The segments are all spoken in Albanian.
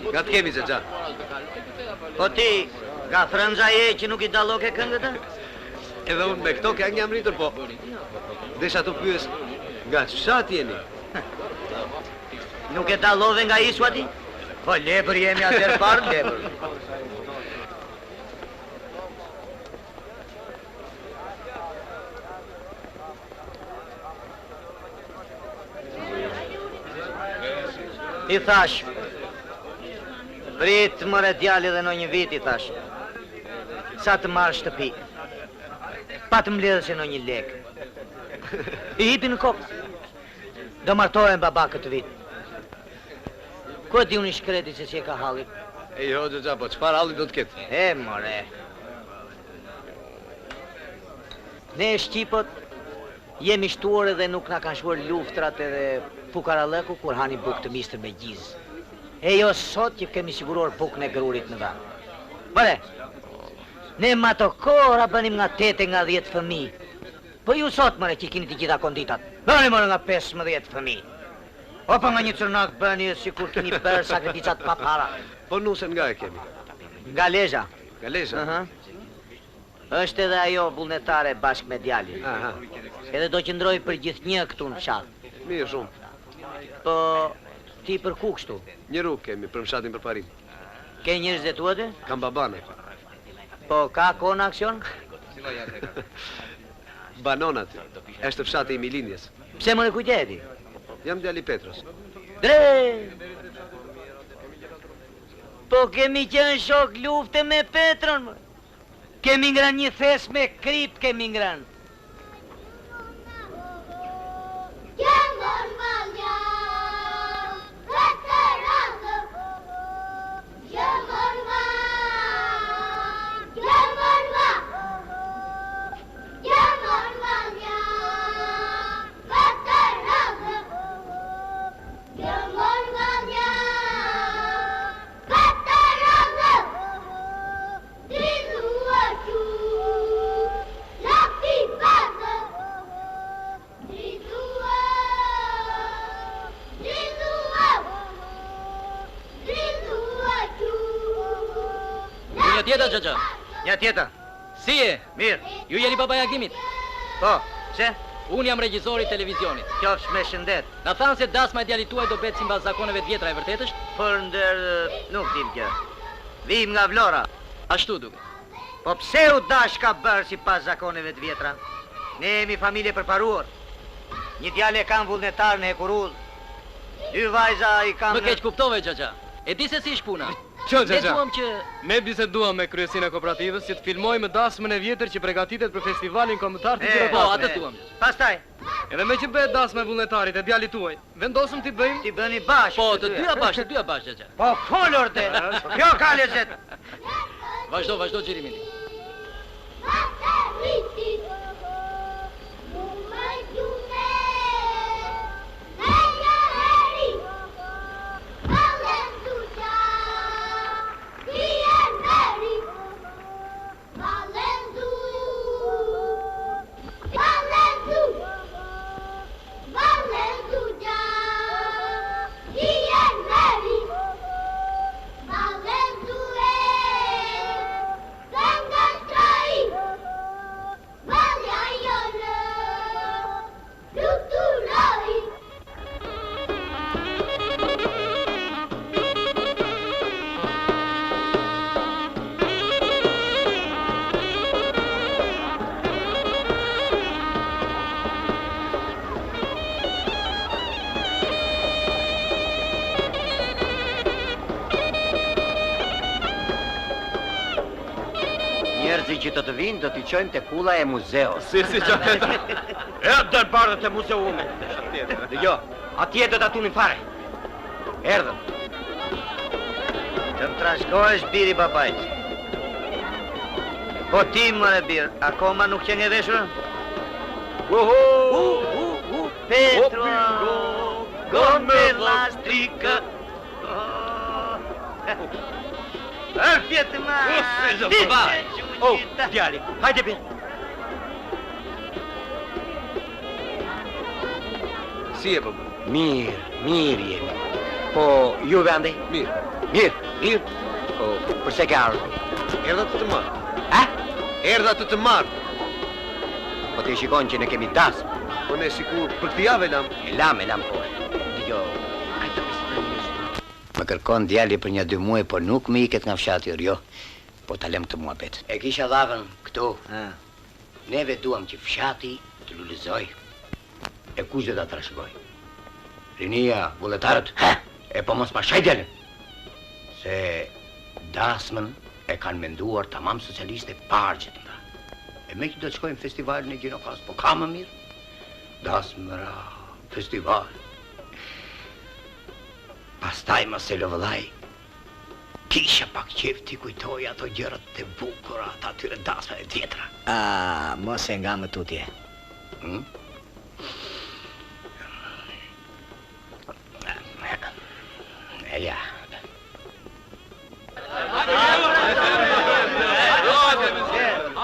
Nga të kemi, Xhaxha? Po ti, nga frënxha je që nuk I dalloke këngët? Edhe unë me këto këngë jam rritur, po desha të pyes, nga fshat jeni? Nuk e dallove nga Isua ti? Po lepër jemi atër parë, lepër. I thash, prit mëre djali dhe në një vit, I thash, sa të marrë shtëpi, pa të mbledhë se në një lek. I hipi në kokë, do martohen baba këtë vit. Ko di unë I shkreti se që ka halli? E jo, Xhaxha, po çfarë halli do të ketë? E, more. Ne Shqipët jemi shtuar edhe nuk na kanë shkuar luftrat edhe fukarallëku kur hani bukë të mistër me gjizë. E jo sot që kemi siguruar bukën e grurit në vend. Bare, ne më ato kohëra bënim nga 8 nga 10 fëmijë. Po ju sot mëre që kini të gjitha konditat. Bëni mëre nga 15 fëmijë. O pa nga një cërnak bëni si kur kini bërë sakrificat pa para. Po nusen nga e kemi? Nga Lezha. Nga Lezha? Është edhe ajo vullnetare bashkë me djalin. Aha. Edhe do qëndroj për gjithnjë këtu në fshat. Mirë shumë. Po, ti për ku kështu? Një rrugë kemi për fshatin për parim. Ke njerëz dhe tuate? Kam babane. Po, ka kohë në aksion? Banonat, është fshati I Milindjes. Pse më në kujteti? Jam djali Petros. Dre! Po kemi qenë shok lufte me Petron, më. Kemi ngran një thes me krip, kemi ngran. Një tjetër, Si je? Mirë. Ju jeni baba Jagimit? Po, pse? Unë jam regjisori i televizionit. Qofsh me shëndet. Na thanë se dasma e djalit tuaj do bet simbas zakoneve të vjetra, e vërtet është? Për ndër nuk dim kjo. Vim nga Vlora. Ashtu duke. Po pse u dash ka bërë sipas zakoneve të vjetra? Ne jemi familje përparuar. Një djalë e kam vullnetar në Hekurull. 2 vajza i kam Më keq kuptove, Xhaxha. E di se si ish puna. Qo, Ne Xhaxha? duam që Ne biseduam me kryesinë e kooperativës që të filmojmë dasmën e vjetër që përgatitet për festivalin kombëtar të E, po, Gjirokastrit. atë duam. Pastaj, Edhe me që bëhet dasma e vullnetarit e djalit tuaj, vendosëm t'i bëjmë. ti bëni bashkë. Po, të dyja bashkë, Xhaxha. Po, folur te. Kjo ka lezet. Vazhdo Xhirimiti. Njerëzit që të vinë do t'i qojmë te kulla e muzeos. Si që E dërbardhët e muzeumit. Dëgjo, atje do t'atunin fare. Erdhën. Të më trashgohesh biri babajt. Po ti mëre bir, akoma nuk qenë e veshur? Petro, gome lastrikë. Fjetë ma! Djali, hajde bir. Si e baba? Mirë jemi. Po, juve ande? Mirë. Mirë. Po, përse ke ardhur? Erdha të marr. Ha? Erdha të marr. Po ti shikon që ne kemi dasmë. Po ne sikur për këtë javë lam. E lam po. Dëgjo, hajde të pisë. Më kërkon djali për 1-2 muaj, por nuk më iket nga fshati jo. Po ta lëm këtë muhabet. E kisha dhënë këtu. Neve duam që fshati të lullëzoj. E kush do ta trashëgoj? Rinia, vullnetarët. E po mos ma shaj djalin. Se dasmën e kanë menduar tamam socialiste parqet nga. E me që do të shkojmë festivalin e Gjirokastrit, po ka më mirë. Dasmëra, festival. Pastaj mos e lëvëllaj. Kisha pak qef t'i kujtoj ato gjërat të bukura, ato atyre dasma e tjetra. Mos e nga më tutje. Ja.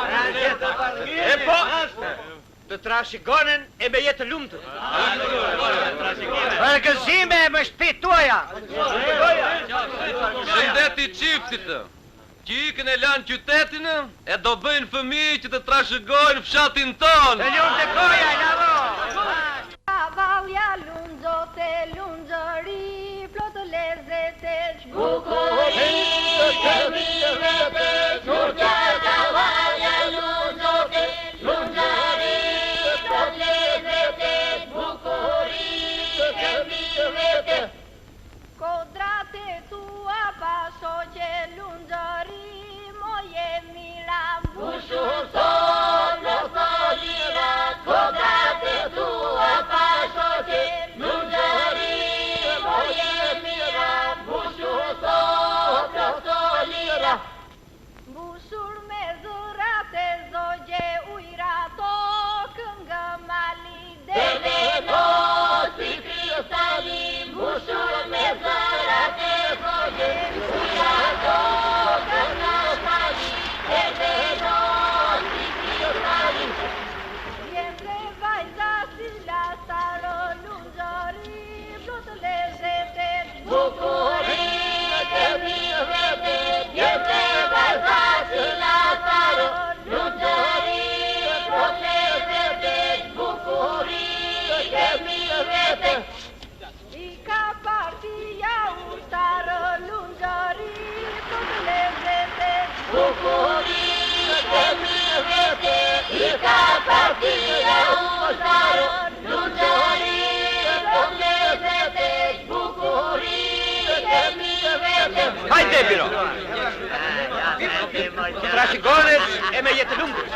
E po, të trashëgonen e me jetë lumtur. Përgëzime e më shtëpi tuaja. Shëndeti çiftit, që ikën e lanë qytetin e do bëjnë fëmijë që të trashëgojnë fshatin ton. Të lumë të koja, lavo. Cavalja lunzote, lunzëri, plotë lezete, bukurie, kemi vete, turqa cavalja lunzote, lunzëri, plotë lezete, bukurie, kemi vete. Kodrate tua paso që lunzëri, moje mira, bushu son, lira, kodrate tua paso që lunzëri, moje mira, bushu son, lira. Busur te biro. Trashëgonet e me jetë lumtur.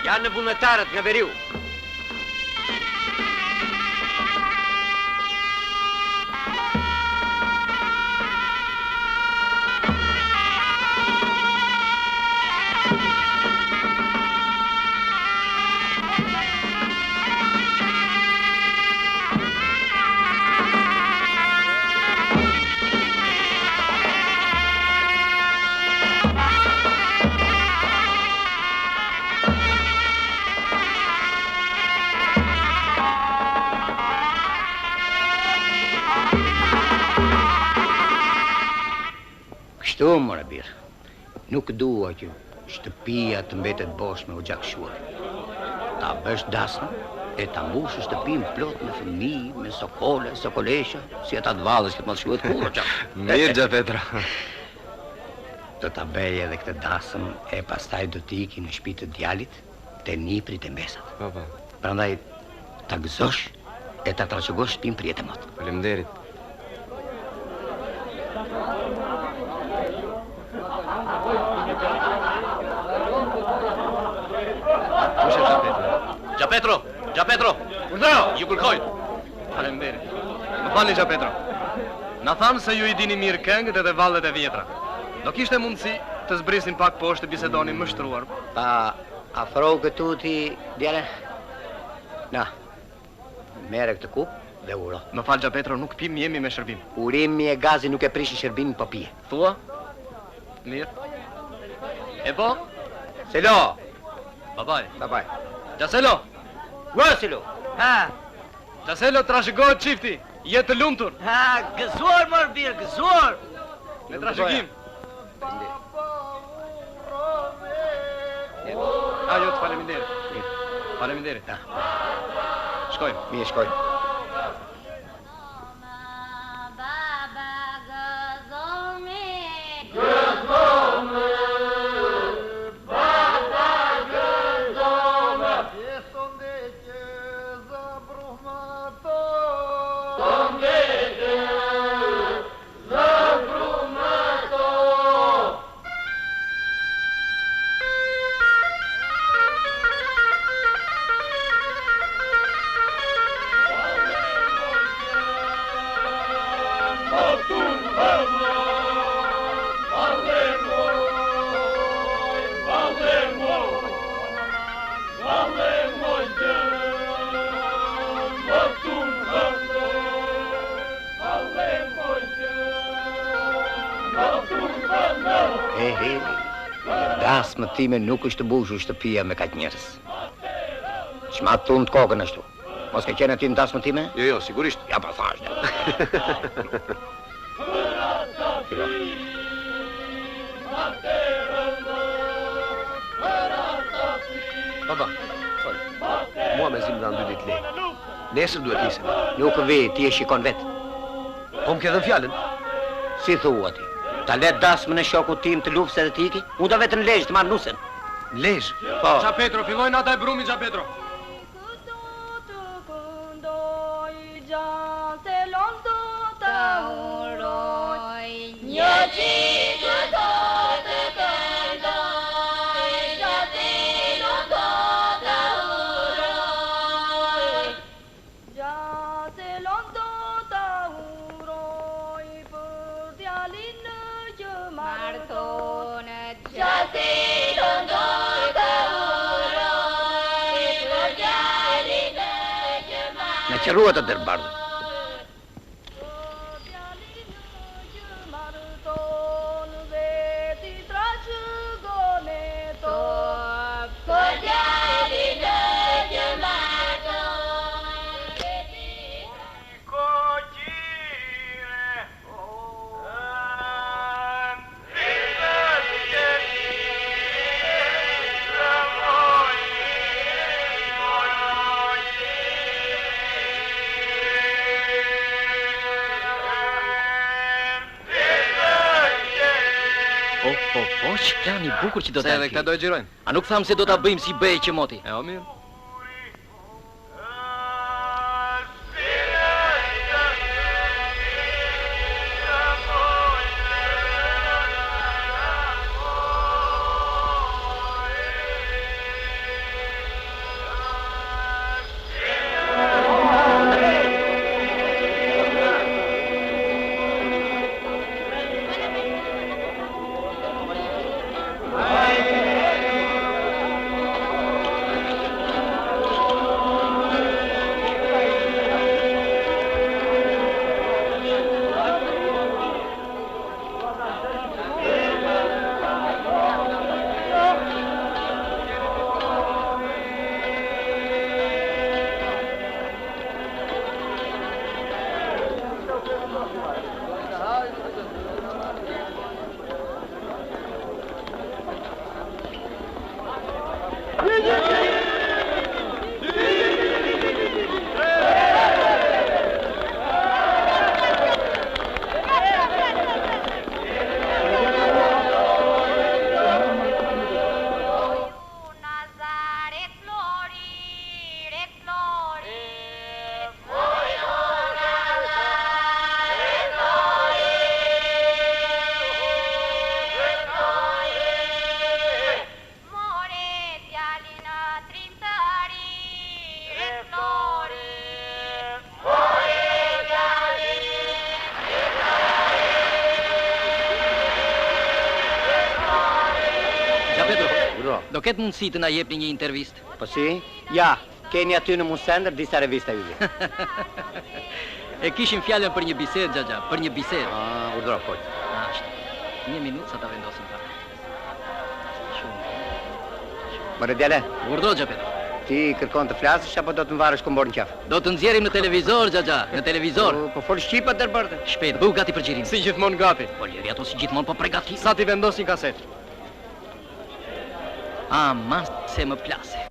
Janë në vullnetarët nga veriu. Kështu, more birë, nuk dua që shtëpia të mbetet bosh me u gjakëshuar. Ta bësh dasmë e ta mbush shtëpin plot me fëmijë, me sokole, sokolesha, si ata të vallës që të mos shuhet kurrë çak. Mirë, Gjapetra. Do ta bëj edhe këtë dasëm e pastaj do të iki në shtëpi të djalit, te niprit e mesat. Po. Prandaj ta gëzosh e ta trashëgosh shtëpin për jetë mot. Faleminderit. Kush është Gjapetra? Gjapetro! Urdhëro! Ju kërkoj. Faleminderit. Më falni Gjapetro. Na thanë se ju i dini mirë këngët edhe vallet e vjetra. Do kishte mundësi të zbrisin pak poshtë të bisedonin më shtruar. Pa afro këtu ti, djale? Na, mere këtë kup dhe uro. Më fal Gjapetro, nuk pim, jemi me shërbim. Urimi e gazi nuk e prishin shërbimin, po pije. Thua? Mirë. E po? Selo! Babaj. Babaj. Gjaselo! Gësilo! Ha, Gjaselo, trashëgohet çifti. Jetë të lumtur. ha, gëzuar mor bir, gëzuar. Me trashëgim. Jo, të faleminderit. Faleminderit. Shkojmë. Mi e shkojmë. Baba gëzome. Dasmë time nuk është të bushur shtëpia me kaq njerëz. Çma tund kokën ashtu. Mos ke qenë ti në dasmën time? Jo, sigurisht. Ja pa thash. Baba, fol. Mua me zim dhanë 2 ditë lejë. Nesër duhet nisem. Nuk vi, ti e shikon vet. Po më ke dhënë fjalën? Si thua ti? Ta let dasmën e shokut tim të luftës edhe t'i iki? Unë do vetë në lejsh të marrë nusen. Lejsh. Po. Gjapetro, fillojnë ata e brumi Gjapetro. Në qërua të dërbardë. Po, që plan i bukur që do Se ta edhe këta do e gjirojnë. A nuk tham se do ta bëjmë si bëj që moti? E o mirë. Petro. Do ketë mundësi të na jepni një intervistë? Po si? Ja, keni aty në Musender disa revista yje. E kishim fjalën për një bisedë, Xhaxha, për një bisedë. Urdhro, fol. Ashtu. Një minutë sa ta vendosim pak. More djale, Urdhro, Xhapetro. ti kërkon të flasësh apo do të më varësh kombor në qafë? Do të nxjerrim në televizor, Xhaxha, në televizor. Po fol shqipa të bërte. Shpejt, bëu gati për xhirin. Si gjithmonë gati. Po liri ato si gjithmonë po përgatit. Sa ti vendosin kaset. Aman se më plase.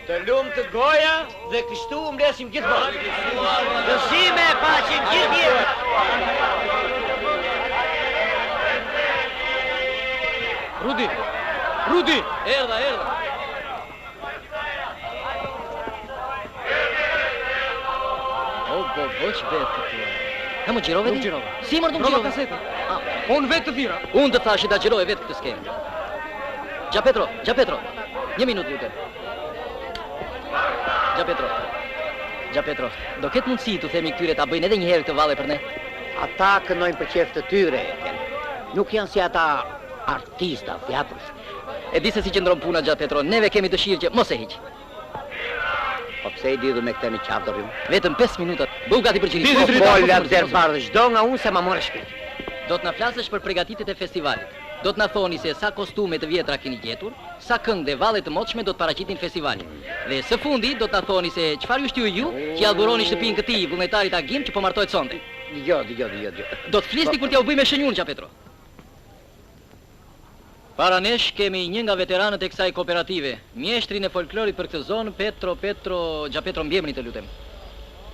Të lumë të goja dhe kështu mblesim gjithmonë. Gëzime e paqen gjithë jetën. Rudi! Rudi! Erdha, erdha. O, boç betë të. E më gjirove Nuk di? gjirova. Si mërë të më Prova gjirove? kasetën. Unë vetë të thira. Unë të thashë ta gjiroj vetë këtë skemë. Gjapetro, një minutë lutem. Gjapetro, do ketë mundësi të themi këtyre ta bëjnë edhe një herë këtë valle për ne? Ata kënojnë për qef të tyre, nuk janë si ata artista, teatrës. E di se si qëndron puna, Gjapetro, neve kemi dëshirë që mos e hiq. Po pse i lidhur me këtë në qafë dorim? Vetëm 5 minutat, bëu gati për qirin. Po folja der bardhë, çdo nga unë se ma morë shpirt. Do të na flasësh për përgatitjet e festivalit. Do të na thoni se sa kostume të vjetra keni gjetur, sa këngë dhe valle të motshme do të paraqitin festivalin. Dhe së fundi do të na thoni se çfarë ju shtyu ju që ja adhuroni shtëpinë këtij vullnetarit Agim që po martohet sonte. Jo. Do të flisni kur t'ja u bëj me shënjun, Gjapetro. Para nesh kemi një nga veteranët e kësaj kooperative, mjeshtrin e folklorit për këtë zonë, Gjapetro mbiemrin të lutem.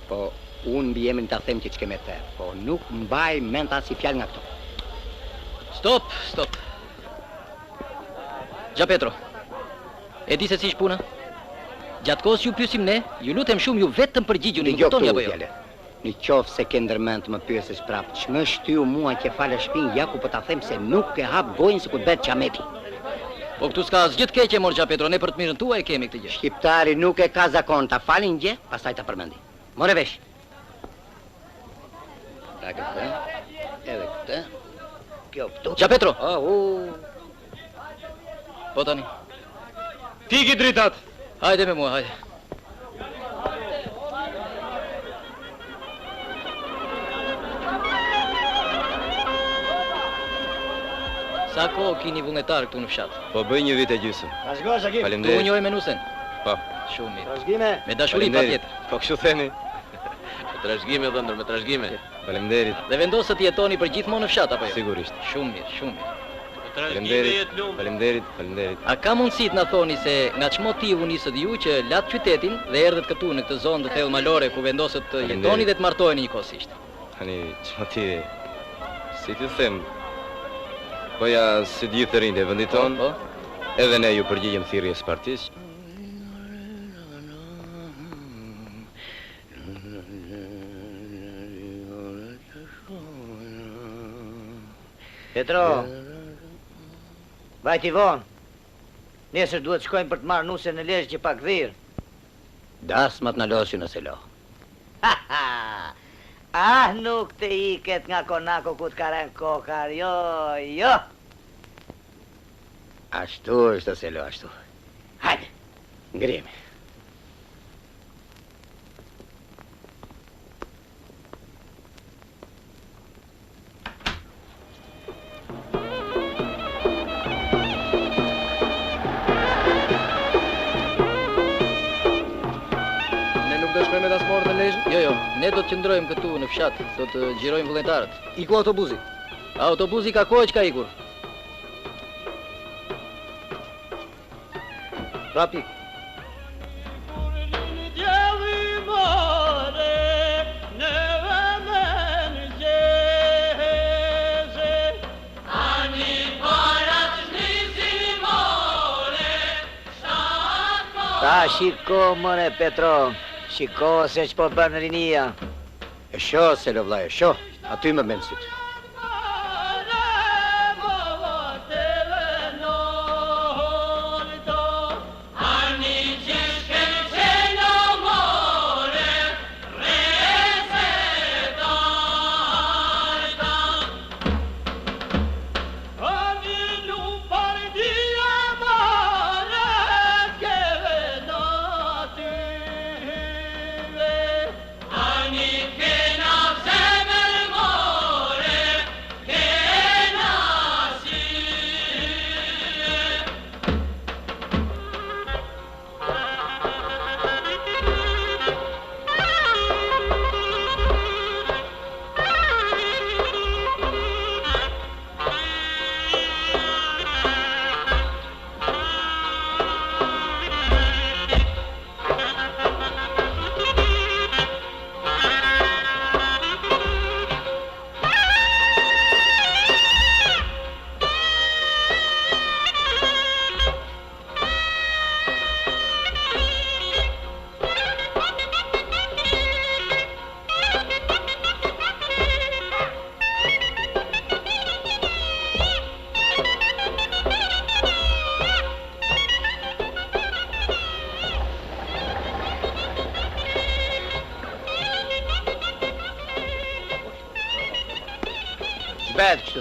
Po, unë mbi emrin ta them që ç'ke me të, po nuk mbaj mend as si fjalë nga këto. Stop. Gjapetro, e di se si shpuna? Gjatë kohës ju pyesim ne, ju lutem shumë ju vetëm përgjigjuni, nuk kuptoni apo jo? Në qoftë se ke ndërmend të më pyesësh prapë, ç'më shtyu mua që falë shpinë Jaku, po ta them se nuk e hap gojën se ku të bëhet çameti. Po këtu s'ka asgjë të keqe, mor Gjapetro, ne për të mirën tuaj kemi këtë gjë. Shqiptari nuk e ka zakon ta falin gjë, pastaj ta përmendi. More vesh. Edhe këtë. Kjo këtu. Gjapetro! Po tani. Tiki dritat. Hajde me mua, hajde. Sa kohë kini vullnetar këtu në fshat? Po bëj një vit e gjysmë. Vazhgo, Agim. Tu Faleminderit. njoj menusen? Po. Shumë mirë. Trashëgime. Me dashuri patjetër. Po kështu theni. Me trashëgime dhëndër, me trashëgime. Faleminderit. Dhe vendosë të jetoni për gjithmonë në fshat apo jo? Sigurisht. Shumë mirë. Faleminderit. A ka mundësi të na thoni se nga ç'motivu nisët ju që lat qytetin dhe erdhët këtu në këtë zonë të thellë malore ku vendosët të jetoni dhe të martoheni njëkohësisht? Tani, ç'motivi? Si t'ju them? Po ja si të gjithë rinjtë e vendit tonë, Po. edhe ne ju përgjigjem thirrjes së partisë. Petro, vajti vonë. Nesër duhet shkojmë për të marrë nuse në Lezhë që pak dhirë. Dasmat në losju në selo. Nuk të iket nga konako ku të karen kokar, jo. Ashtu është të selo, ashtu. Hajde, Ngremi. Ne nuk do shkojmë me dasmorët në Lezhë? Jo, ne do të qëndrojmë këtu në fshat, do të gjirojmë vullnetarët. Iku autobusi. Autobusi ka kohë që ka ikur. Rapi. Ta shiko, more, Petro. Shiko se që po bërë në rinia. E shoh, se lo vlla, e shoh. Aty më bën syt. Bëhet kështu.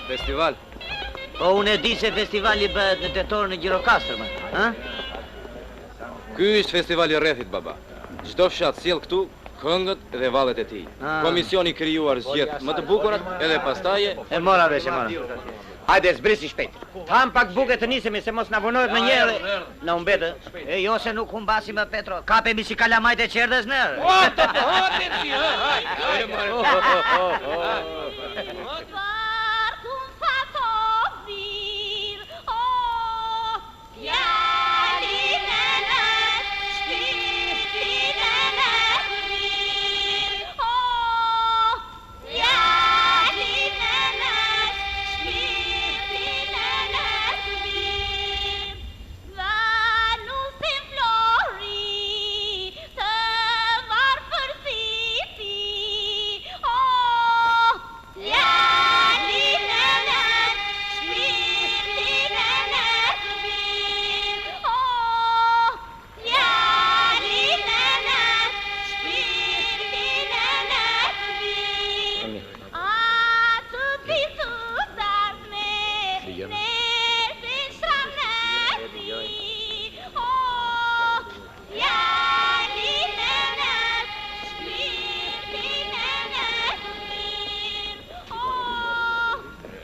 Festival. Po unë e di se festivali bëhet në tetor në Gjirokastër, më. Ha? Ky është festivali rrethit, baba. Çdo fshat sjell këtu këngët dhe vallet e tij. Komisioni i krijuar zgjedh më të bukurat edhe pastaje E mora vesh, e mora. Hajde, zbrisi shpejt. Tham pak buke të nisemi se mos na vonohet në njëre. Na humbetë. E jo se nuk humbasim me Petro. Kapemi si kalamajt e qerdhes në. Parcum fato vir, oh, fjalline në shpirtin e vir, oh, fjalline në shpirtin e vir, vanusin flori të marë për siti, oh, fjalline në shpirtin e vir, oh, fjalline në shpirtin e vir. Atë pisu zarme, nese shramnesi, oh, fjalline në shpirtin e vir, oh,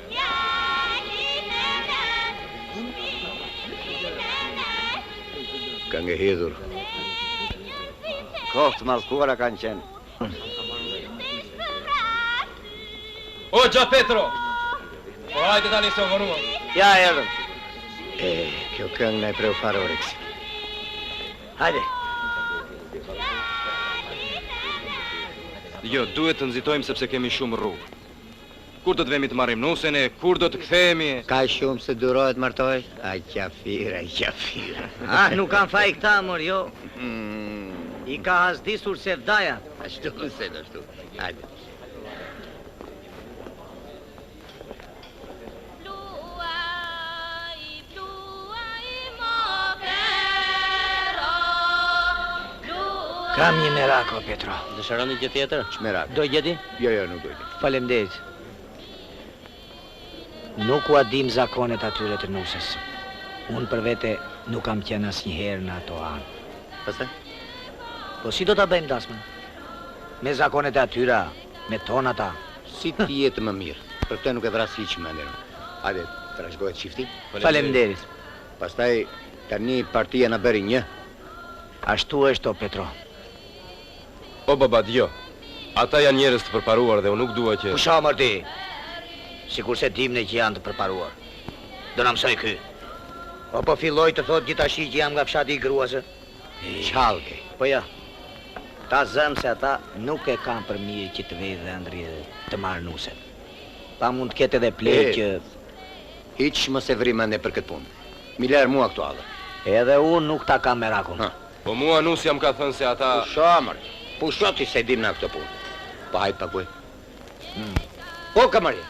fjalline në shpirtin e vir. Kanë hedhur. Kohë të mallkuara kanë qenë. O, Gja Petro! Po hajde tani se u vonuam. Ja, erdhëm. Kjo këngë na e preu fare Orex. Hajde. Jo, duhet të nxitojmë sepse kemi shumë rrugë. Kur do të vemi të marrim nusen e kur do të kthehemi? Ka shumë se durohet martoj? Ai qafir, ai qafir. Ah, nuk kanë faj këta, mor, jo. I ka hasdisur se vdaja. Ashtu se ashtu. Hajde. Kam një merak, o Petro. Dëshironi gjë tjetër? Çmerak. Do gjeti? Jo, nuk do. Faleminderit. Nuk u adim zakonet atyre të nusës. Unë për vete nuk kam qenë asnjëherë në ato anë. Pastaj? Po si do ta bëjmë dasmën? Me zakonet e atyra, me tonata. Si ti jetë më mirë. Për këtë nuk e vras hiç mendjen. Hajde, trashëgohet çifti. Faleminderit. Pastaj tani partia na bëri një. Ashtu është o Petro. O baba, djo. Ata janë njerëz të përparuar dhe unë nuk dua që... Pusha mër ti. Sikur se dimne që janë të përparuar. Do na mësoj ky. O po filloj të thot gjithashti që jam nga fshati i gruasë. Qalke. Po ja. Ta zëm se ata nuk e kanë për mirë që të vejë dhe ndri të marrë nuset. Pa mund të ketë edhe plejt që... Hiç mos e vri mendje për këtë punë. Mi lër mua këtu allë. Edhe unë nuk ta kam merakun. Po mua nusja më ka thënë se ata... Pusho ti se dim në këtë punë. Pa hajt paguaj. Po kamarje.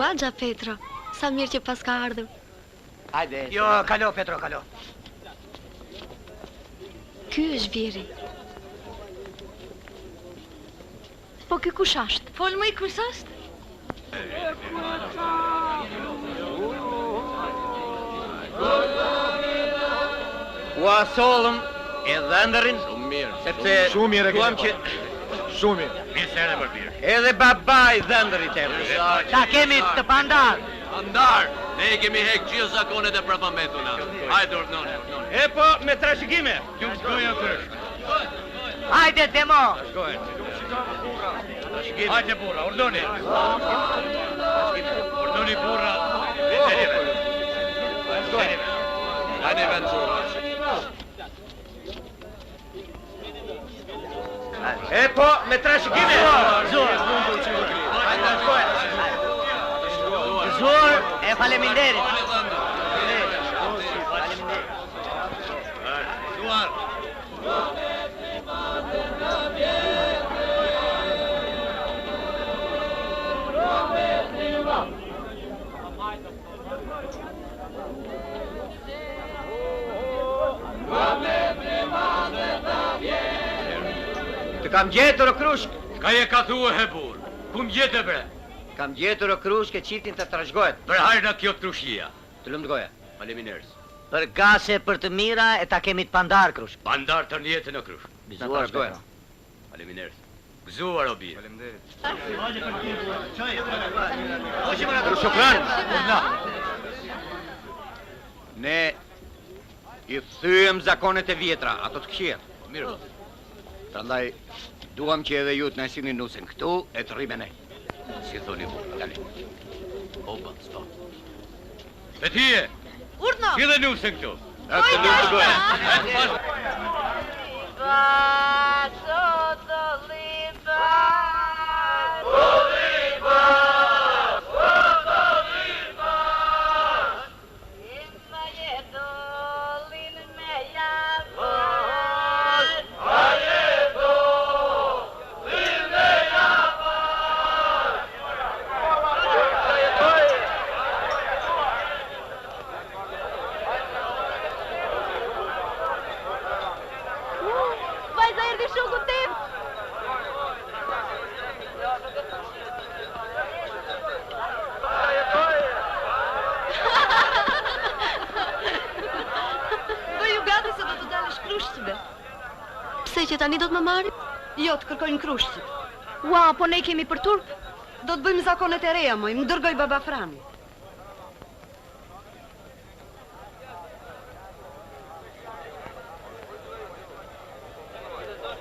Ua, Petro, sa mirë që pas ka ardhur. Hajde. Jo, kalo, Petro, kalo. Ky është biri. Po ky kush është? Fol më i kush është? Ua sollëm e dhëndërin. Shumë mirë. Sepse Shumë mirë e duam që... Shumë mirë. Mirë se edhe për birë. Edhe baba i dhëndërit e rrë. Ta kemi të pandar. Andar, ne I kemi hek gjithë zakonet e prapametuna. Hajde ordnoni. E po, me trashëgime. Ju shkoja kërsh. Hajde, demo. Hajde burra, ordoni. Ordoni burra. Hajde vend burra. E po, me trashëgime. Zur e faleminderit. Të kam gjetur o krushk. Ka je ka thue he bur. Kum jete bre? Kam gjetur o krushk e qiftin të trashëgohet. Për hajrë në kjo të krushia. Të lëmë të goja. Faleminderit. Për gase për të mira e ta kemi të pandar, krush. Bandar të njete në krush. Gëzuar, Petro. Faleminderit. Gëzuar o bie. Shukran. Ne I thyem zakonet e vjetra, ato të këqija. Mirë. Prandaj duam që edhe ju të na sillni nusen këtu e të rrimë ne. Si thoni bu. Dale. Opa, sto. Petije. Urdhno. Si dhe nusen këtu. Atë nuk të goja. Vajza erdhi shoku tim. Po ju gati se do të dalësh krushqëve. Pse që tani do të më marri? Jo, të kërkojnë krushqit. Ua, po ne kemi për turp? Do të bëjmë zakonet e reja, moj, më dërgoj baba Frani.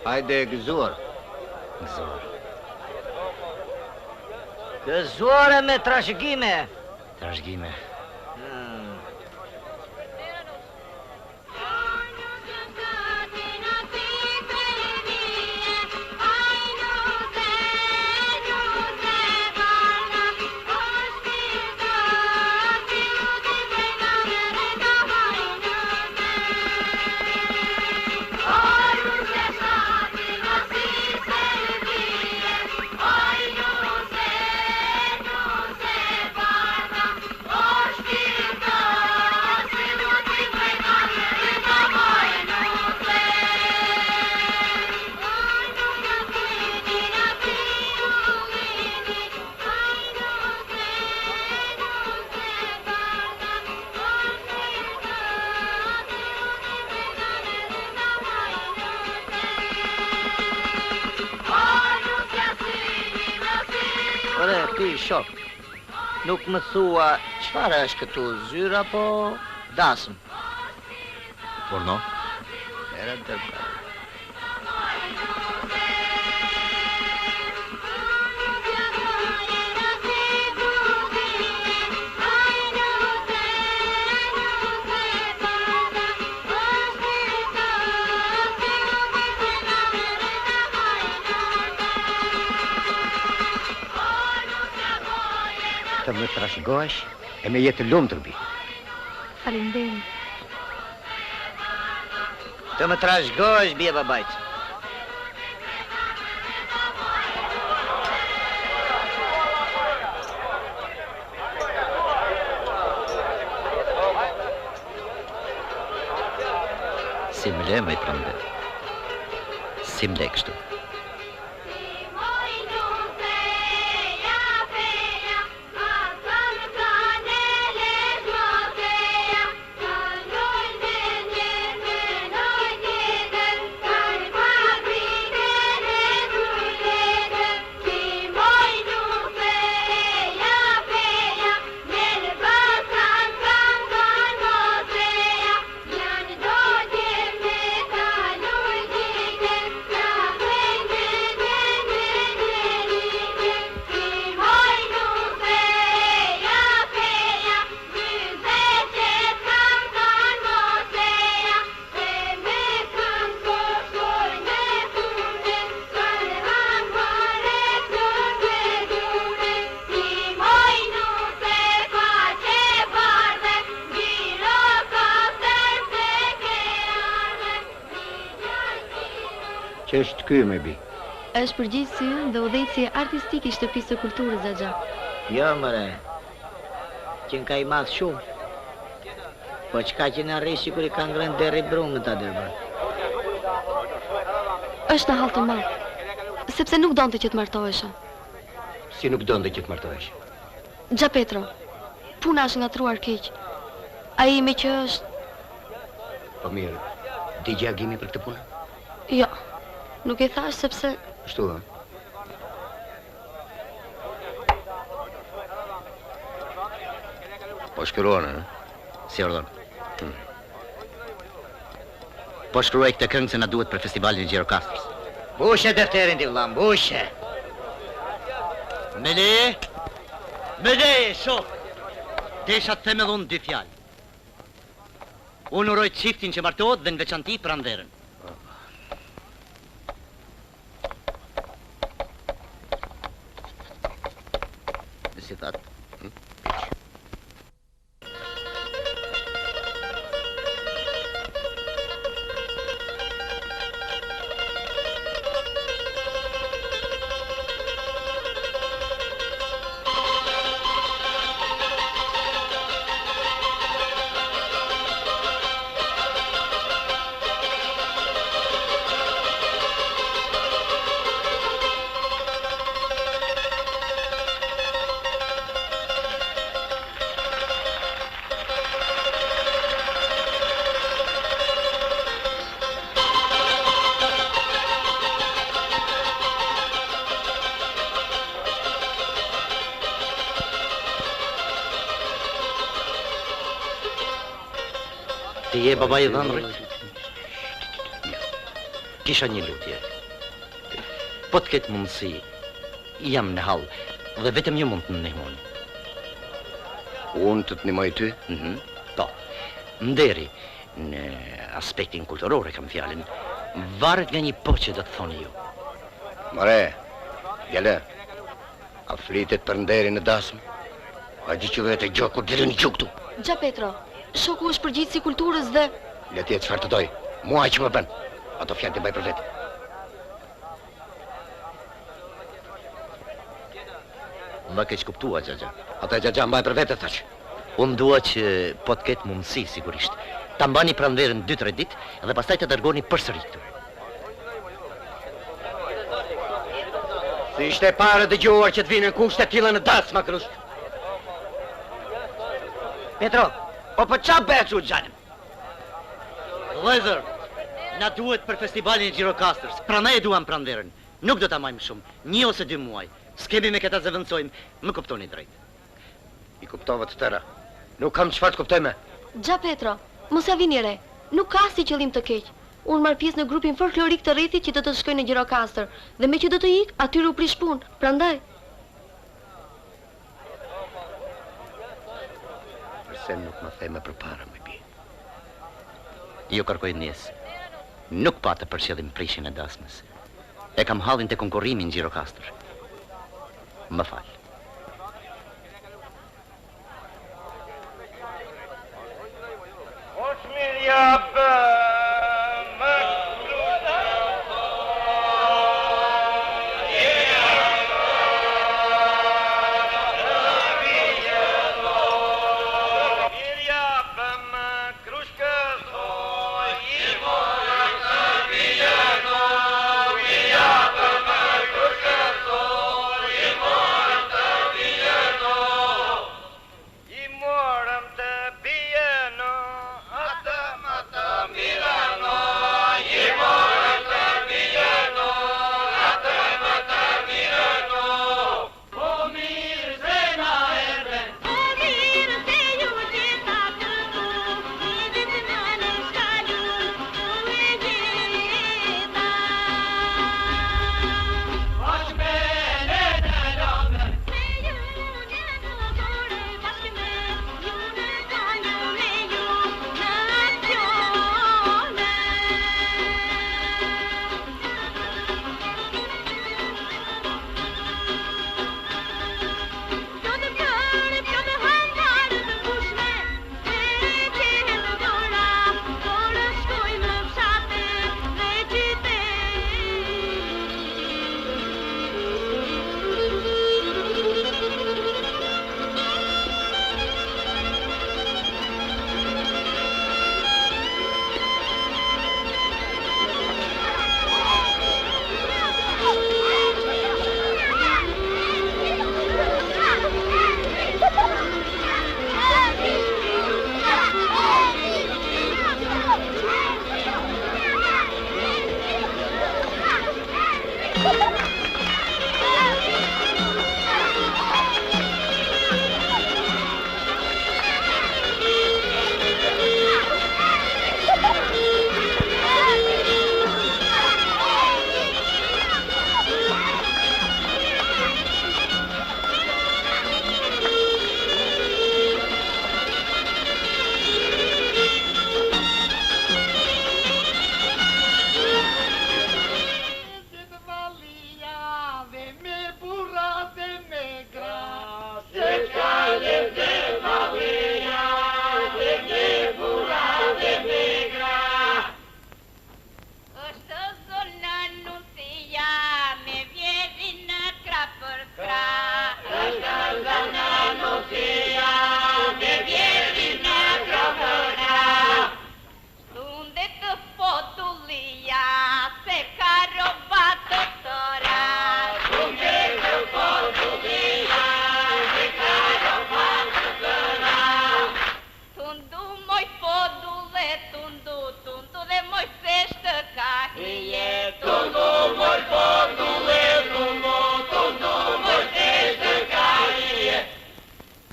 Hajde, gëzuar. Gëzuare me trashëgime. Trashëgime. Ore, ti shok, nuk më thua çfarë është këtu, zyra apo dasëm? Porno? Era dërga. Të më trashëgohesh e me jetë lumtur bi. Faleminderit. Të më trashëgohesh, bie babajt. Si më le me i Pranver. Si më le kështu. Që është ky me bi? Është përgjegjësi ynë dhe udhëheqësi artistik i shtëpisë së kulturës Xhaxha. Jo, mëre, që ka i madh shumë. Po çka që në rri sikur i ka ngrënë deri brumët atë dërba. Është në hall të madh, sepse nuk donte që të martohesha. Si nuk donte që të martohesh? Gjapetro, puna është ngatruar keq. Ai me që është... Po mirë, di gjagimi për këtë punë? Jo, nuk e thash sepse... Shtu, ha? Po shkruan, ha? Si ordon. Po shkruaj këtë këngë se na duhet për festivalin e Gjirokastrës. Bushe defterin ti vëllam, bushe. Mele, shok. Desha të them edhe unë dy fjalë. Unë uroj çiftin që martohet dhe në veçanti Pranverën. Si thatë? je baba I dhëndrit? Kisha një lutje. Po të ketë mundësi, jam në hall dhe vetëm ju mund të më ndihmoni. Unë të të ndihmoj ty? Po, nderi, në aspektin kulturor e kam fjalën, varet nga një po që do të thoni ju. More, djale, a flitet për nderin në dasmë? A di që vetë gjokë kur dilën gjokë këtu? Gja Petro, shoku është përgjithësi I kulturës dhe... Le tjetë çfarë të doj, mua që më bën. Ato fjalë të baj për vetë. Më keq kuptua, Xhaxha. Ata Xhaxha mbaj për vetë thash. Unë dua që po të ketë mundësi sigurisht. Ta mbani pranverën 2-3 ditë dhe pastaj të dërgoni përsëri këtu. Si ishte e parë dëgjuar që të vinë në kushte tilla në dasmë, Makrush. Petro, O për qa bëhet që gjanim? Vëllezër, na duhet për festivalin e Gjirokastërës. Prandaj e duam pranverën. Nuk do ta majmë shumë, 1 ose 2 muaj. S'kemi me këta zëvendësojmë, më kuptoni drejt. I kuptova të tëra. Nuk kam çfarë të kuptoj me. Gja Petro, mos ja vini re. Nuk ka si qëllim të keq. Unë marr pjesë në grupin folklorik të rrethit që do të shkojnë në Gjirokastër dhe me që do të ik, atyre u prish punë. Prandaj Përse nuk më theme përpara më bie. Jo kërkoj njes. Nuk pa të përshjellim prishjen e dasmës. E kam hallin të konkurrimi në Gjirokastër. Më fal.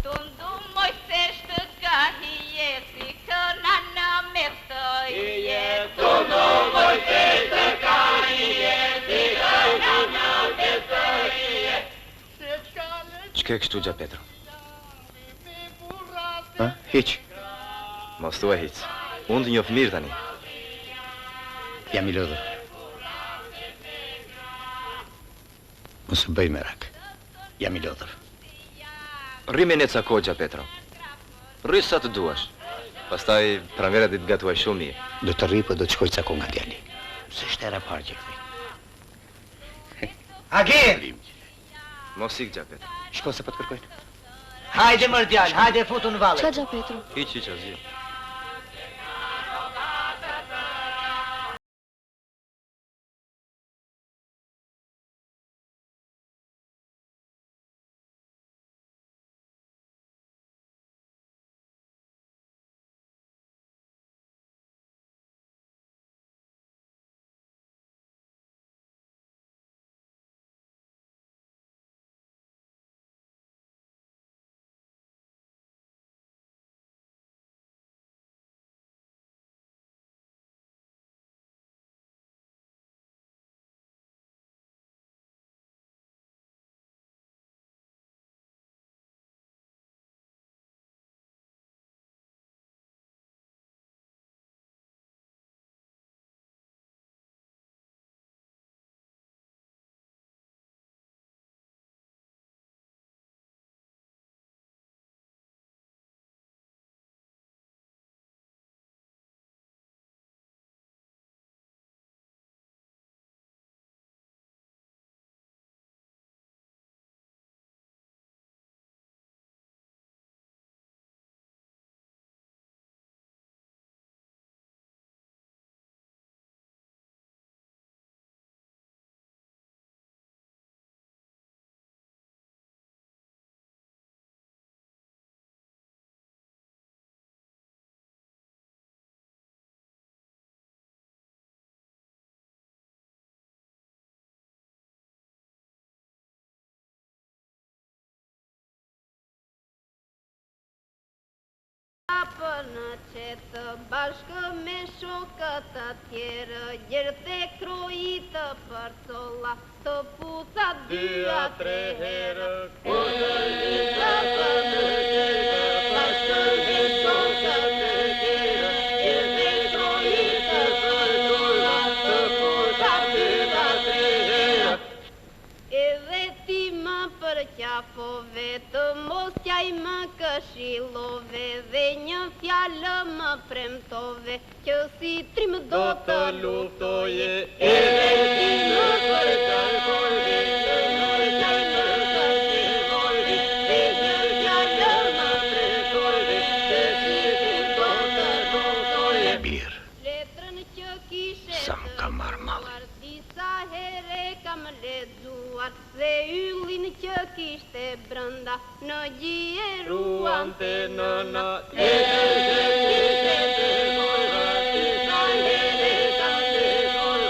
Tundu Moises të kahije si këna në mirë ke kështu gja Petro? Hiq. Mos thua hiç. Unë të njoh mirë tani. Jam I lodhur. Mos më bëj merak. Jam I lodhur. Rri me ne ca kohë gja Petro. Rri sa të duash. Pastaj pranvera ditë gatuaj shumë mirë. Do të rri, po do të shkoj ca kohë nga djali. S'është era parë që kthej. Agir! Mos ik gja Petro. Shko se po të kërkojnë. Hajde mër djalë, hajde futu në valle. Çka gja Petro? Hiç asgjë. Për në qetë bashkë me shokët të tjerë, gjërë të krojitë për colla, të pusa 2-3 herë. Për në qetë bashkë me shokët të tjerë, gjërë të krojitë për colla, të pusa 2-3 herë. Edhe ti më përqafove, të mos qaj më këshilove, dhe një fjallë më premtove, që si trim do të luftoje. Edhe ti më përqafove, të mos qaj më këshilove, dhe një fjallë më premtove, që si trim do të luftoje. Birë, Letrën që kishe sa më ka marrë malli. disa here kam lexuar, dhe yllin që kishte brënda, në gjie ruan të nëna. Letrën që kishte dërgojra, disa here kam lexuar,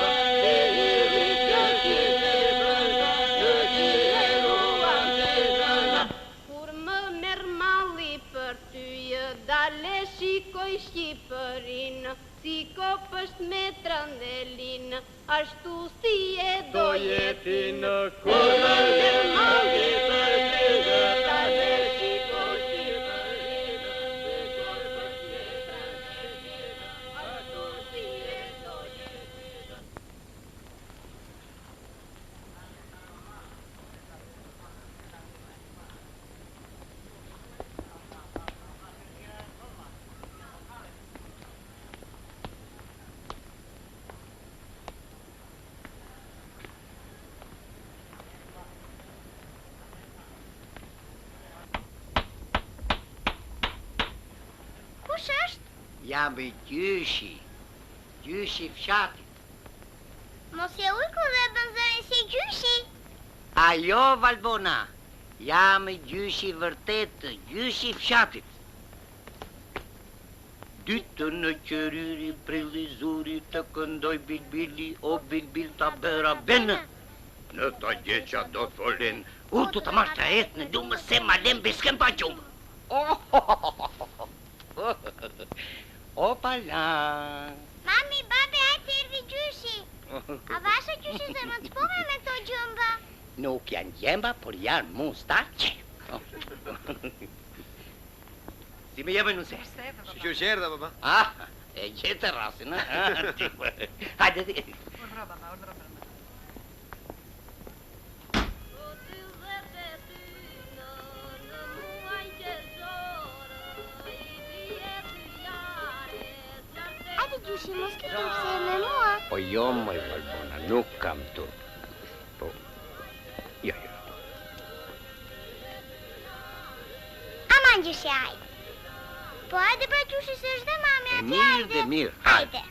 dhe yllin që kishte brënda, në gjie ruan të nëna. Kur më merr malli për tyje, dale shikoj Shqipërinë, si kopësht me trandelinë, ashtu si e do jetinë. Kur më merr malli për tyje, dale shikoj Shqipërinë, si kopësht me trandelinë, ashtu si e do jetinë. Kush është? Jam I gjyshi. Gjyshi fshatit. Mos je ujku dhe bënzërin si gjyshi. Ajo, Valbona. Jam I gjyshi vërtet, gjyshi fshatit. Dytë në qëryri prilli zuri të këndoj bilbili, o bilbil të bëra benë. Në të gjeqa do të folin, u të të marrë të etë në dumë se ma lem biskem pa gjumë. Opa la. Mami, babi, hajtë erdi gjyshi. A vasha gjyshi se më të pome me to gjëmba? Nuk janë gjemba, por janë mustaqe. Si me jemi nëse? Si që qerda, baba? E gjete rasin, Hajde ti. Hajde gjyshi, mos ke turpse me mua. Po jo, moj Valbona, nuk kam turp. Po, jo. Aman gjyshi, hajde. Po hajde pra gjyshi se është dhe mami ati, hajde. Mirë, mirë. Hajde.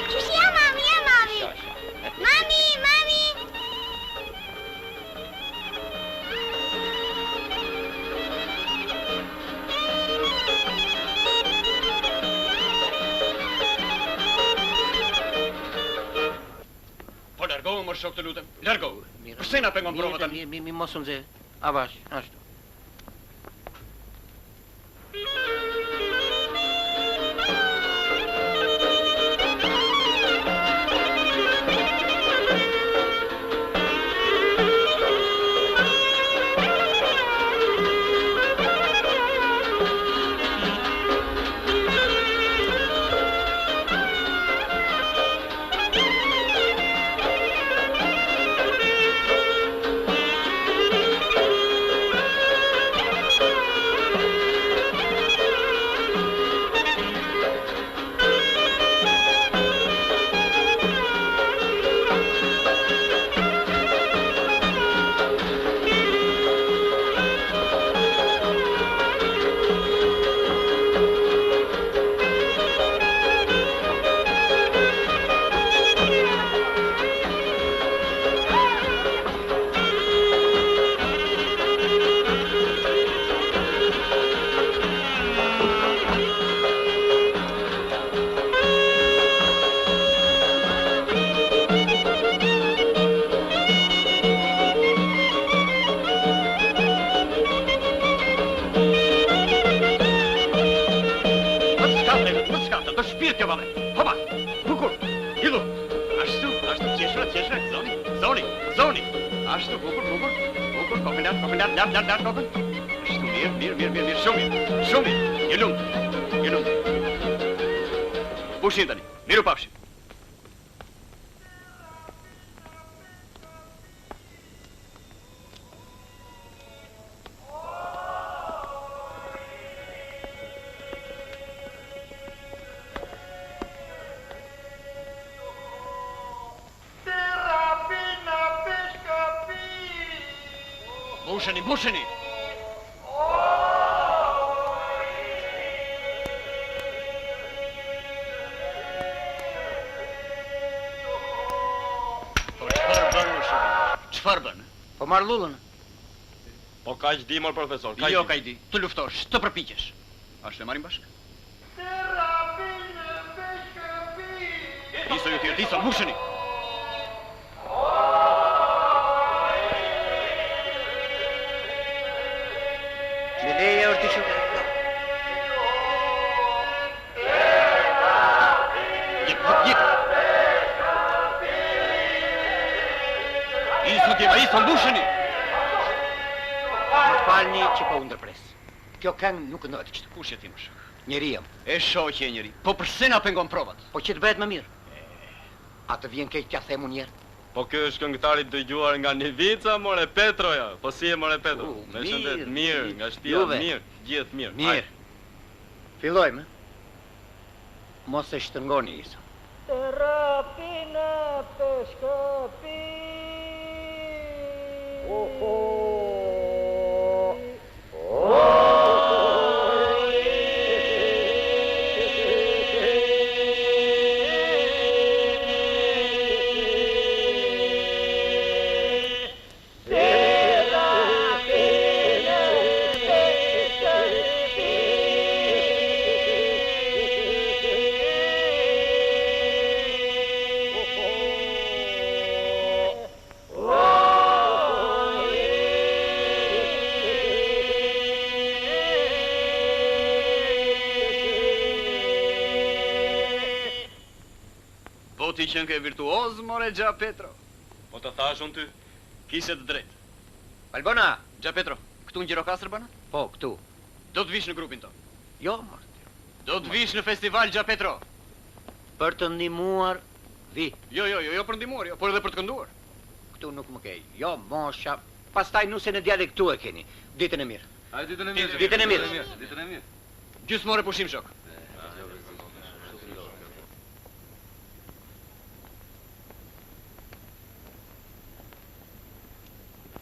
Gjyshi, ja mami. Mami. Po largohu, mor shok të lutem. Largohu. Pse na pengon provat tani? Mirë, mos u nxe. Avash, ashtu. Ashtu, bukur, kombinat, lart, kokën. Ashtu, mirë, shumë mirë. Një lumë. Pushin tani, miru pafshim. Busheni! Çfarë bën? Po marr lullën. Po kaq di, mor profesor, kaq. Jo, kaq di. Të luftosh, të përpiqesh. Ashtu e marrim bashkë. Tiso, busheni! Leja është të Iso, mbusheni! Më falni që po ndërpres. Kjo këngë nuk ndodhet kështu. Kush je ti më shok? Njeri jam. E shoqë e njeri. Po përse na pengon provat? Po që të bëhet më mirë. A të vjen keq t'ja them unë njerë? Po kjo është këngëtari dëgjuar nga Nivica, more Petroja. Po si e more Petro? Me shëndet, mirë, nga shtëpia, mirë, gjithë mirë. Mirë. Fillojmë. Mos e shtërngoni, Iso. Rapina peshkapi. ti qenë ke virtuoz, more Gja Petro. Po të thash unë ty. Kishe të drejtë. Albona! Gja Petro, këtu në Gjirokastër bëna? Po, këtu. Do të vish në grupin tonë. Jo, mort. Do të vish në festival Gja Petro. Për të ndihmuar, vi. Jo për ndihmuar, por edhe për të kënduar. Këtu nuk më kej. Jo, mosha. Pastaj nusen e djale këtu e keni. Ditën e mirë. Hajde ditën e mirë. Ditën e mirë. Ditën e mirë. Gjysmore pushim shok.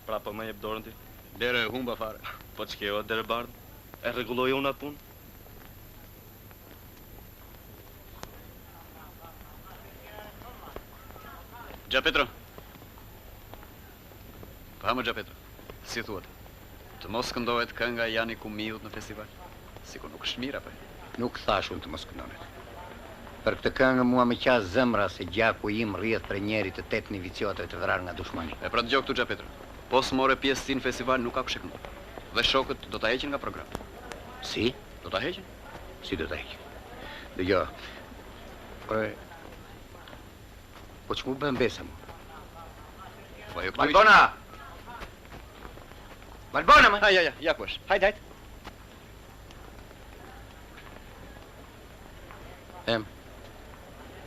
Pra po më jep dorën ti. Dere e humba fare. Po ç'ke o dere bardh? E rregulloj unë atë punë. Gja Petro. Pa më Gja Petro. Si thuat? Të mos këndohet kënga Jani Kumiut në festival. Sikur nuk është mirë apo? Nuk thash unë të mos këndonet. Për këtë këngë mua më qas zemra se gjaku im rrjedh për njerit të 8 viciote të vrarë nga dushmani. E pra dëgjoj këtu Gja Petro. Po s'more pjesë si në festival nuk ka kushe këndo. Dhe shokët do ta heqin nga program. Si? Do ta heqin? Si do ta heqin? Dëgjo. Po që mu bën besa mu? Po ajo këtu. Valbona! Valbona më! Ja ku është. Hajde.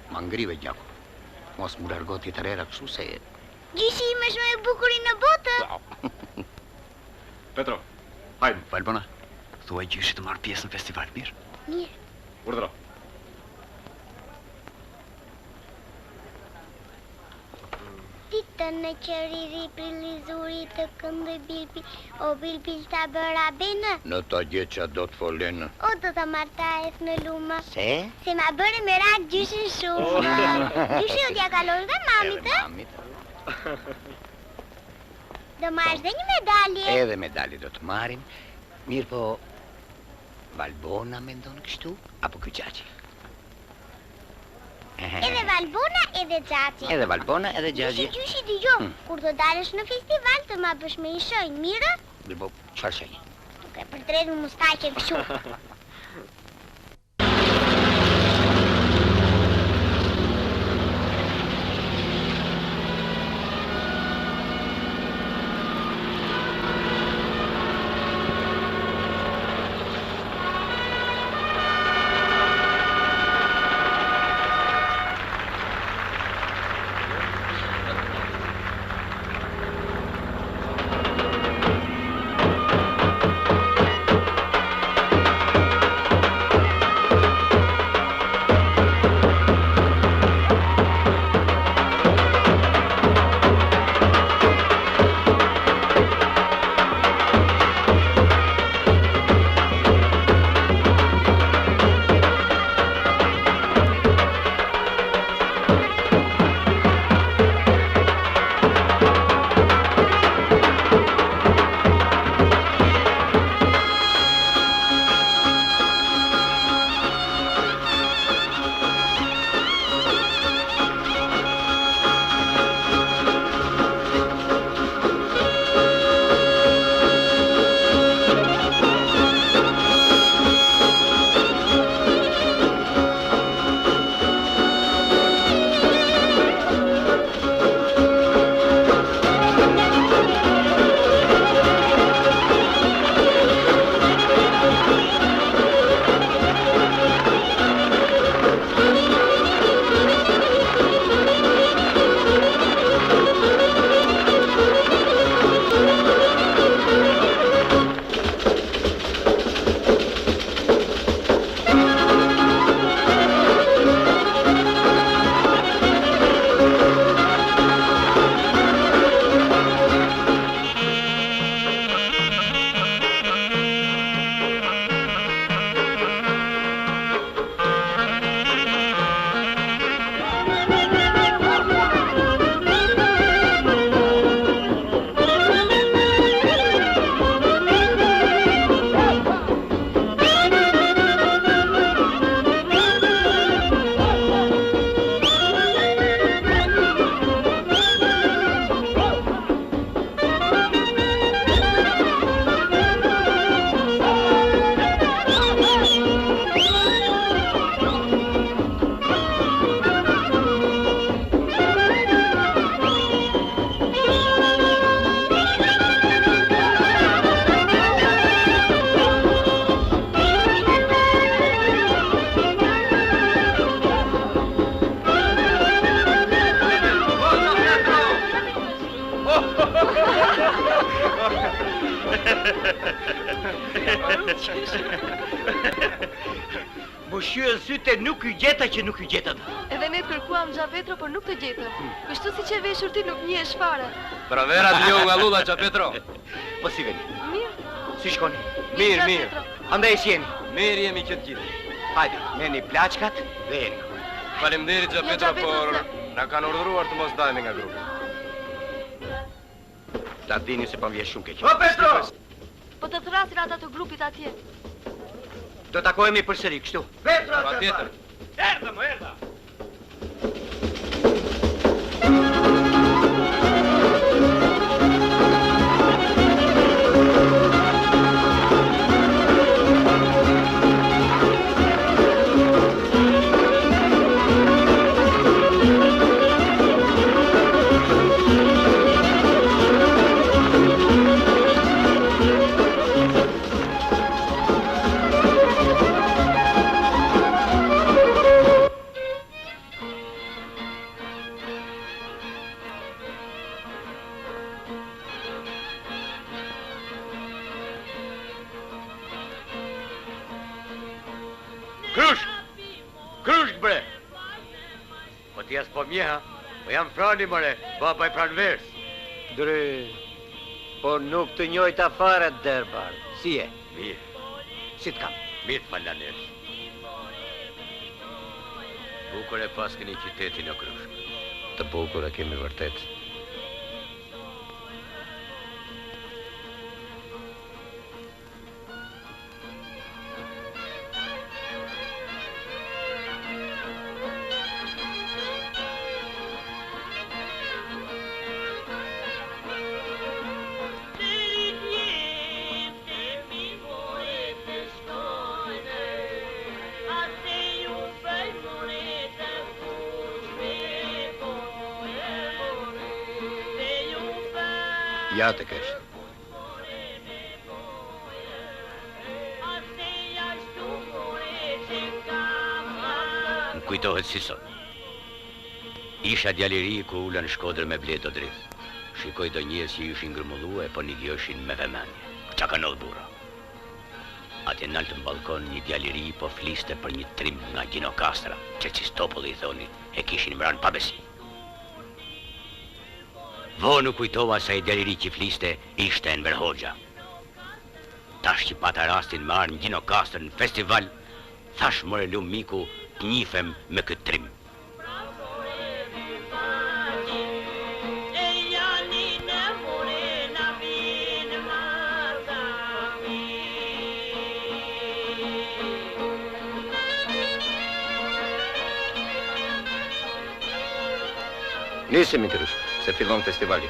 Ma ngrive gjaku. Mos mu largoti të rera kështu se... Gjyshi im është më e bukurin në botë. Petro, hajde. Valbona, thuaj gjyshi të marrë pjesë në festival, mirë? Mirë. Urdhëro. Ditën në qëriri prilizuri të këndë bilbi, o bilbil të bëra benë. Në ta gjeqa do të folenë. O do të martajes në lumë. Se? Se ma bërë me rak gjyshin shumë. Gjyshi do t'ja kalor dhe mamit, e? Mamit. Do marrësh dhe një medalje. Edhe medalje do të marim. Mirë po, Valbona me ndonë kështu, apo ky gjaci? Edhe Valbona, edhe Gjaci. Edhe Valbona, edhe Gjaci. Gjyshi dëgjo, kur do dalësh në festival të ma bësh me një shenjë, mirë? Mirë po, çfarë shenjë? Duke për drejt në mustaqe kështu. Më shqyën syte nuk i gjeta që nuk i gjetën. Edhe ne të kërkuam Gjapetro, por nuk të gjetëm. Kështu si që e veshur ti nuk njehesh fare. Provera të ljohu nga lulla, Gjapetro. Po si veni? Mirë. Si shkoni? Mirë, mirë. Gjapetro. Andaj si jeni? Mirë jemi që të gjithë. Hajde, merrni plaçkat dhe jeni. Faleminderit Gjapetro, por na kanë urdhëruar të mos dalemi nga grupi. Ta dini se pa vjen shumë keq. O Petro! Po të thrasin ata të grupit atje. Do takohemi përsëri kështu. Petro! Patjetër. Erdha. Krushk bre! Po t'jas po mjeha, po jam frani mëre, baba i pranvers. Dry, po nuk të njojta fare Derbar. Si e? Mirë, Si t'kam? mirë falanesh. Bukur e pas këni qytetin o Krushk. Të bukur e kemi vërtet. Ja të kesh. Më kujtohet si sot. Isha djaliri ku ullën Shkodër me bletë o dritë. Shikoj do njerëz që ishin ngërmullue, po një gjoshin me vëmendje. Qa ka ndodhur burra? Atje nalt në balkon një djaliri po fliste për një trim nga Gjinokastra, që Cistopulli i thoni, e kishin mbran pa besi. Vonu kujtova se i djaliri që fliste ishte Enver Hoxha. Tash që pata rastin me arë në Gjinokastër në festival, thash more lumë miku të njifem me këtë trim. Nisemi Krushk, se fillon festivali.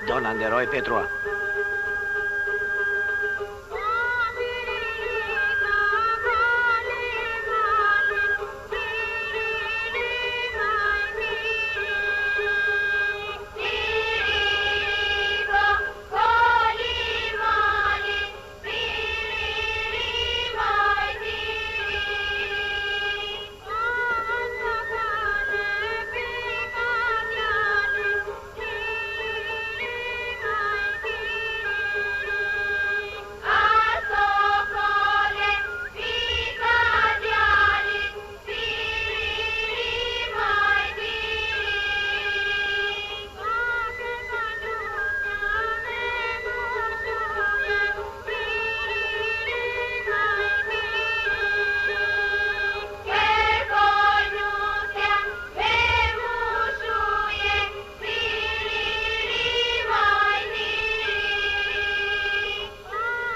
Do na nderoj Petrua.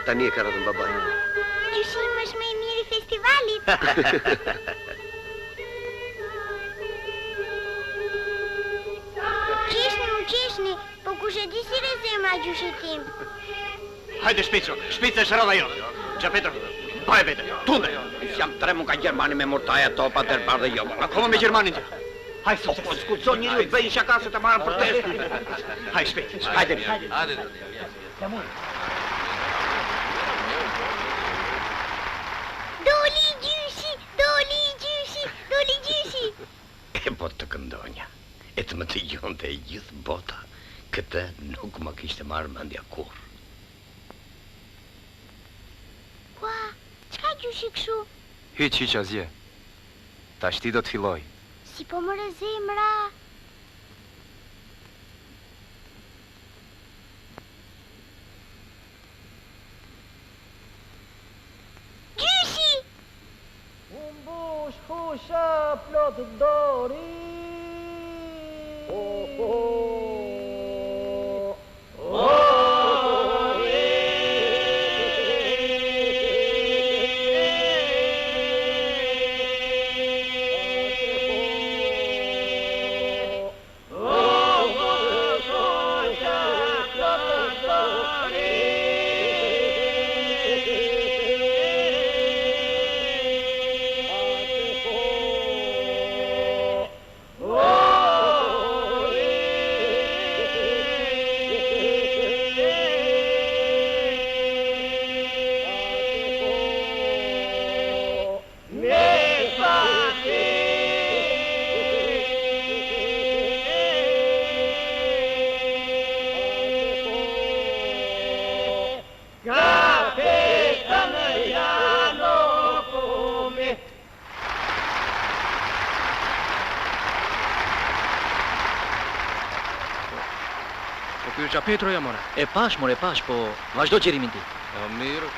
Tani e ka rënë babaj. Gjyshim është më i miri i festivalit. Qeshni, po kush e di si rezemra gjyshit tim? Hajde Shpicro, Shpica është rrava jote. Gja Petro, pa e vete, tunde. Jam tre mu ka Gjermani me mortaja topa tërbar dhe jo. Akoma me Gjermanin gjë. Hajde, po skuqson njëri u bëjnë shaka se të marrën protest. Hajde Shpic, hajde. Hajde. Doli gjyshi. E po të këndonja, e të më të gjonte e gjithë bota, këtë nuk më kishte marrë mendja kur. Ua, qka gjyshi këshu? Hiq asgjë. Tash ti do të filloj. Si po më rezemra? Gjyshi! Umbush fusha plot dori. Ky është Petroja, more. E pash, po vazhdo qerimin ti. Mirë.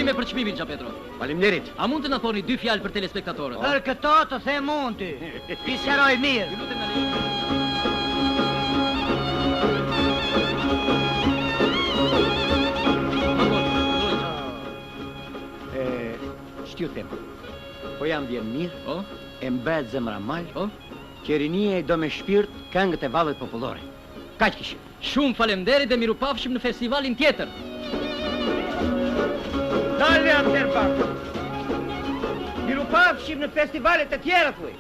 ime për çmimin, Gja Petro. Faleminderit. A mund të na thoni 2 fjalë për telespektatorët? Për këto të them unë ty. Ti sqaroj mirë. Ju lutem na lejoni. Shtiu them. Po jam vjen mirë, O? e mbet zemra mal, O? qerinia e do me shpirt këngët e vallet popullore. Kaq kishim. Shumë faleminderit dhe mirupafshim në festivalin tjetër. Dale atër pak. Mirupafshim në festivalet e tjera thuj.